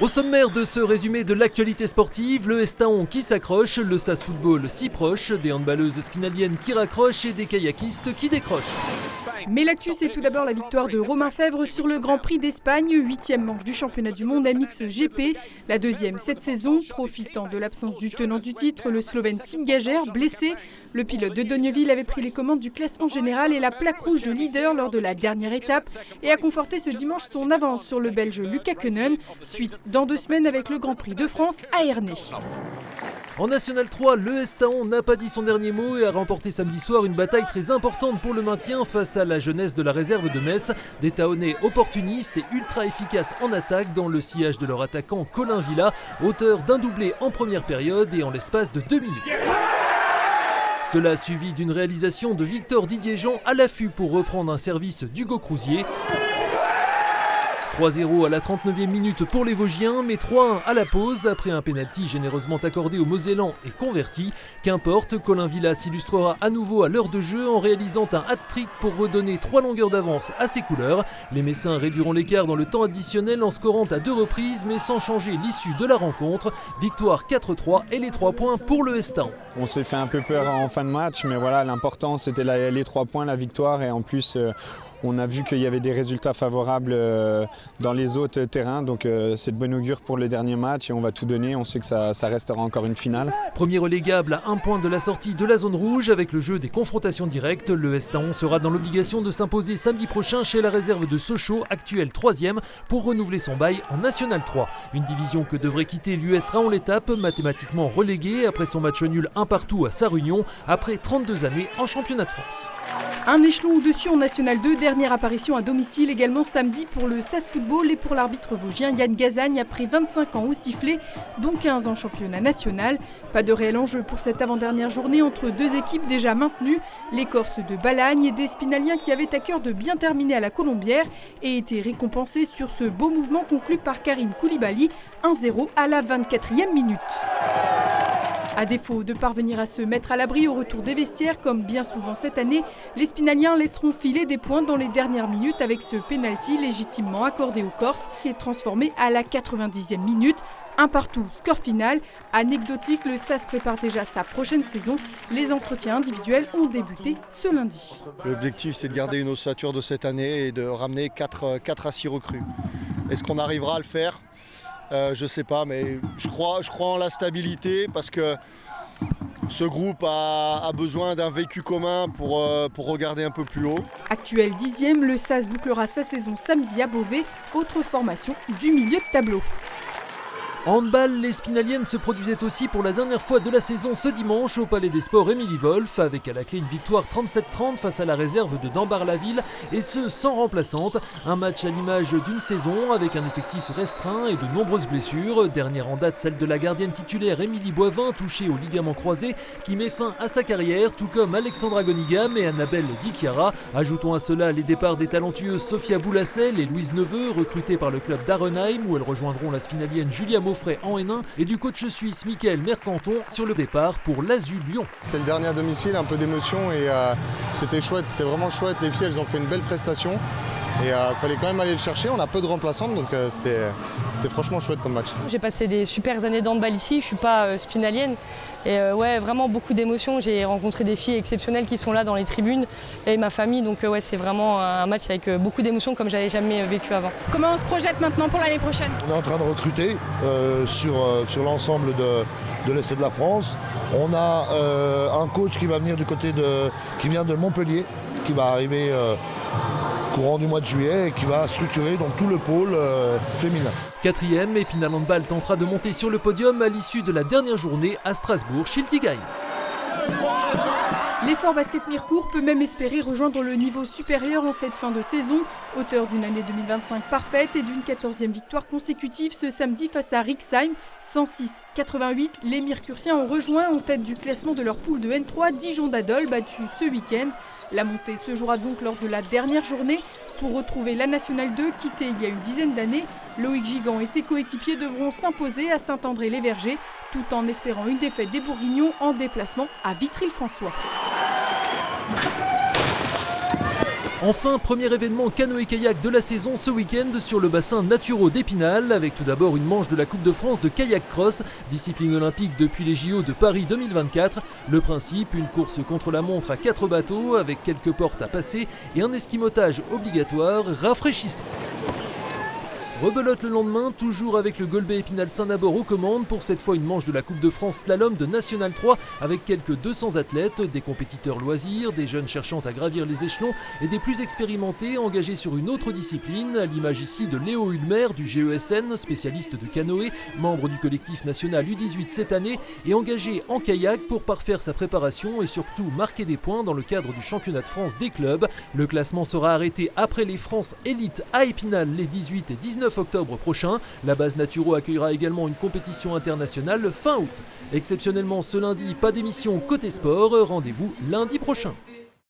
Au sommaire de ce résumé de l'actualité sportive, le Estaon qui s'accroche, le SAS Football si proche, des handballeuses spinaliennes qui raccrochent et des kayakistes qui décrochent. Mais l'actu, c'est tout d'abord la victoire de Romain Fèvre sur le Grand Prix d'Espagne, 8e manche du championnat du monde MX GP, la deuxième cette saison. Profitant de l'absence du tenant du titre, le Slovène Tim Gager, blessé, le pilote de Dogneuville avait pris les commandes du classement général et la plaque rouge de leader lors de la dernière étape et a conforté ce dimanche son avance sur le Belge Luca Koenen. Suite dans 2 semaines avec le Grand Prix de France à Ernée. En National 3, le Estaon n'a pas dit son dernier mot et a remporté samedi soir une bataille très importante pour le maintien face à la jeunesse de la réserve de Metz. Des Tahonnais opportunistes et ultra efficaces en attaque dans le sillage de leur attaquant Colin Villa, auteur d'un doublé en première période et en l'espace de 2 minutes. Cela suivi d'une réalisation de Victor Didier-Jean à l'affût pour reprendre un service d'Hugo Crouzier. 3-0 à la 39e minute pour les Vosgiens, mais 3-1 à la pause après un pénalty généreusement accordé aux Mosellans et converti. Qu'importe, Colin Villa s'illustrera à nouveau à l'heure de jeu en réalisant un hat-trick pour redonner 3 longueurs d'avance à ses couleurs. Les Messins réduiront l'écart dans le temps additionnel en scorant à 2 reprises, mais sans changer l'issue de la rencontre. Victoire 4-3 et les 3 points pour le Estaon. On s'est fait un peu peur en fin de match, mais voilà, l'important c'était les 3 points, la victoire, et en plus on a vu qu'il y avait des résultats favorables dans les autres terrains, donc c'est de bon augure pour le dernier match et on va tout donner, on sait que ça restera encore une finale. Premier relégable à 1 point de la sortie de la zone rouge avec le jeu des confrontations directes, le Estaon sera dans l'obligation de s'imposer samedi prochain chez la réserve de Sochaux, actuelle 3e, pour renouveler son bail en National 3. Une division que devrait quitter l'US Raon-l'Étape, mathématiquement reléguée après son match nul 1-1 à Sarre-Union, après 32 années en championnat de France. Un échelon au-dessus en National 2, dernière apparition à domicile également samedi pour le SAS Football et pour l'arbitre vosgien Yann Gazagne après 25 ans au sifflet, dont 15 en championnat national. Pas de réel enjeu pour cette avant-dernière journée entre 2 équipes déjà maintenues, les Corses de Balagne et des Spinaliens qui avaient à cœur de bien terminer à la Colombière et étaient récompensés sur ce beau mouvement conclu par Karim Koulibaly, 1-0 à la 24e minute. À défaut de parvenir à se mettre à l'abri au retour des vestiaires, comme bien souvent cette année, les Spinaliens laisseront filer des points dans les dernières minutes avec ce pénalty légitimement accordé aux Corses qui est transformé à la 90e minute. 1-1, score final. Anecdotique, le SAS prépare déjà sa prochaine saison. Les entretiens individuels ont débuté ce lundi. L'objectif, c'est de garder une ossature de cette année et de ramener 4 à 6 recrues. Est-ce qu'on arrivera à le faire ? Je ne sais pas, mais je crois en la stabilité parce que ce groupe a besoin d'un vécu commun pour regarder un peu plus haut. Actuel 10e, le SAS bouclera sa saison samedi à Beauvais, autre formation du milieu de tableau. En handball, les Spinaliennes se produisaient aussi pour la dernière fois de la saison ce dimanche au Palais des Sports Émilie Wolf, avec à la clé une victoire 37-30 face à la réserve de Dambar-la-Ville, et ce sans remplaçante. Un match à l'image d'une saison avec un effectif restreint et de nombreuses blessures. Dernière en date, celle de la gardienne titulaire Émilie Boivin, touchée au ligament croisé, qui met fin à sa carrière, tout comme Alexandra Gonigam et Annabelle Dichiara. Ajoutons à cela les départs des talentueuses Sophia Boulassel et Louise Neveu, recrutées par le club d'Arenheim, où elles rejoindront la Spinalienne Julia Frais en N1 et du coach suisse Mickaël Mercanton sur le départ pour l'Azu Lyon. C'était le dernier à domicile, un peu d'émotion et c'était chouette, c'était vraiment chouette. Les filles, elles ont fait une belle prestation et il fallait quand même aller le chercher. On a peu de remplaçantes donc c'était franchement chouette comme match. J'ai passé des super années d'handball ici, je ne suis pas spinalienne et ouais, vraiment beaucoup d'émotions. J'ai rencontré des filles exceptionnelles qui sont là dans les tribunes et ma famille, donc ouais, c'est vraiment un match avec beaucoup d'émotions comme j'avais jamais vécu avant. Comment on se projette maintenant pour l'année prochaine ? On est en train de recruter sur l'ensemble de l'Est de la France. On a un coach qui va venir qui vient de Montpellier, qui va arriver courant du mois de juillet et qui va structurer donc tout le pôle féminin. 4e, Épinal Handball tentera de monter sur le podium à l'issue de la dernière journée à Strasbourg-Schiltigheim. L'effort basket Mirecourt peut même espérer rejoindre le niveau supérieur en cette fin de saison. Auteur d'une année 2025 parfaite et d'une 14e victoire consécutive ce samedi face à Rixheim, 106-88, les Mircursiens ont rejoint en tête du classement de leur poule de N3 Dijon d'Adol, battu ce week-end. La montée se jouera donc lors de la dernière journée. Pour retrouver la Nationale 2, quittée il y a une dizaine d'années, Loïc Gigant et ses coéquipiers devront s'imposer à Saint-André-les-Vergers, tout en espérant une défaite des Bourguignons en déplacement à Vitry-le-François. Enfin, premier événement canoë-kayak de la saison ce week-end sur le bassin Naturo d'Épinal, avec tout d'abord une manche de la Coupe de France de kayak cross, discipline olympique depuis les JO de Paris 2024. Le principe, une course contre la montre à 4 bateaux avec quelques portes à passer et un esquimotage obligatoire rafraîchissant. Rebelote le lendemain, toujours avec le Golbet Épinal Saint-Nabor aux commandes, pour cette fois une manche de la Coupe de France slalom de National 3 avec quelques 200 athlètes, des compétiteurs loisirs, des jeunes cherchant à gravir les échelons et des plus expérimentés engagés sur une autre discipline, à l'image ici de Léo Ulmer du GESN, spécialiste de canoë, membre du collectif national U18 cette année et engagé en kayak pour parfaire sa préparation et surtout marquer des points dans le cadre du championnat de France des clubs. Le classement sera arrêté après les France Élite à Épinal les 18 et 19 octobre prochain. La base Naturo accueillera également une compétition internationale fin août. Exceptionnellement ce lundi, pas d'émission côté sport, rendez-vous lundi prochain.